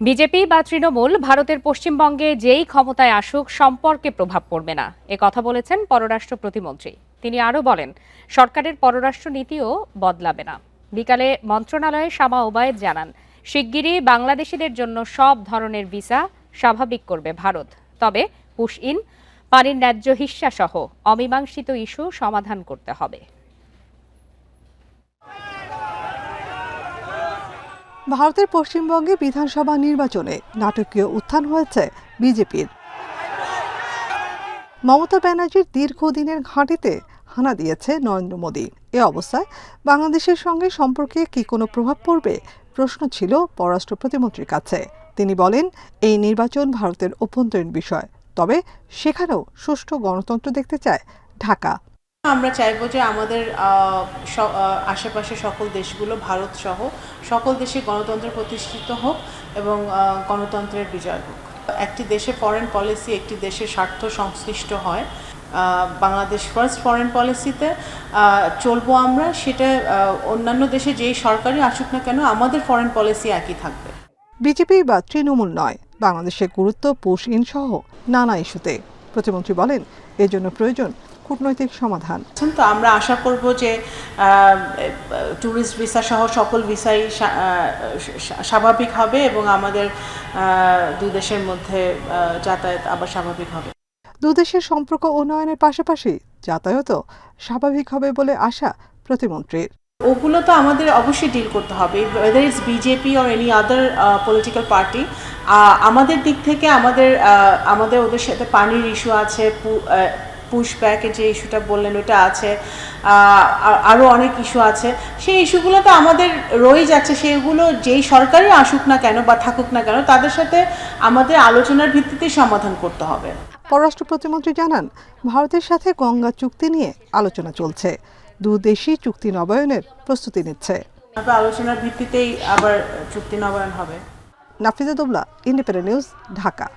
BJP বা তৃণমূল ভারতের পশ্চিমবঙ্গে যেই ক্ষমতায় আসুক সম্পর্কে প্রভাব পড়বে না, এ কথা বলেছেন পররাষ্ট্র প্রতিমন্ত্রী। তিনি আরও বলেন, সরকারের পররাষ্ট্র নীতিও বদলাবে না। বিকালে মন্ত্রণালয়ে শামা ওবায়েদ জানান, শিগগিরই বাংলাদেশিদের জন্য সব ধরনের ভিসা স্বাভাবিক করবে ভারত। তবে পুশ ইন, পানির ন্যায্য হিস্যা সহ অমীমাংসিত ইস্যু সমাধান করতে হবে। ভারতের পশ্চিমবঙ্গে বিধানসভা নির্বাচনে নাটকীয় উত্থান হয়েছে বিজেপির। মমতা ব্যানার্জির দীর্ঘদিনের ঘাঁটিতে হানা দিয়েছে নরেন্দ্র মোদী। এ অবস্থায় বাংলাদেশের সঙ্গে সম্পর্কে কি কোনো প্রভাব পড়বে, প্রশ্ন ছিল পররাষ্ট্র প্রতিমন্ত্রীর কাছে। তিনি বলেন, এই নির্বাচন ভারতের অভ্যন্তরীণ বিষয়, তবে সেখানেও সুষ্ঠু গণতন্ত্র দেখতে চায় ঢাকা। আমরা চাইবো যে আমাদের আশেপাশে সকল দেশগুলো, ভারত সহ সকল দেশে গণতন্ত্র প্রতিষ্ঠিত হোক এবং গণতন্ত্রের বিজয় হোক। একটি দেশে ফরেন পলিসি একটি দেশের স্বার্থ সংশ্লিষ্ট হয়। বাংলাদেশ ফার্স্ট ফরেন পলিসিতে চলবো আমরা, সেটা অন্যান্য দেশে যেই সরকারই আসুক না কেন আমাদের ফরেন পলিসি একই থাকবে। বিজেপি বা তৃণমূল নয়, বাংলাদেশের গুরুত্ব পুশ ইন সহ নানা ইস্যুতে। প্রতিমন্ত্রী বলেন, এজন্য প্রয়োজন কূটনৈতিক সমাধান। তো আমরা আশা করব যে ট্যুরিস্ট ভিসা সহ সকল ভিসাই স্বাভাবিক হবে এবং আমাদের দুই দেশের মধ্যে যাতায়াত আবার স্বাভাবিক হবে। দুদেশের সম্পর্ক উন্নয়নের পাশাপাশি যাতায়াতও স্বাভাবিক হবে বলে আশা প্রতিমন্ত্রীর। ওগুলো তো আমাদের অবশ্যই ডিল করতে হবে, whether it's BJP or any other political party. আমাদের দিক থেকে আমাদের ওদের সাথে পানির ইস্যু আছে, পুশব্যাকের যে ইস্যুটা বললেন ওটা আছে, আরও অনেক ইস্যু আছে। সেই ইস্যুগুলো তো আমাদের রয়ে যাচ্ছে, সেগুলো যেই সরকারই আসুক না কেন বা থাকুক না কেন তাদের সাথে আমাদের আলোচনার ভিত্তিতেই সমাধান করতে হবে। পররাষ্ট্র প্রতিমন্ত্রী জানান, ভারতের সাথে গঙ্গা চুক্তি নিয়ে আলোচনা চলছে। দুদেশই চুক্তি নবায়নের প্রস্তুতি নিচ্ছে। আলোচনার ভিত্তিতেই আবার চুক্তি নবায়ন হবে। Nafiza Dobla, Independent News, Dhaka.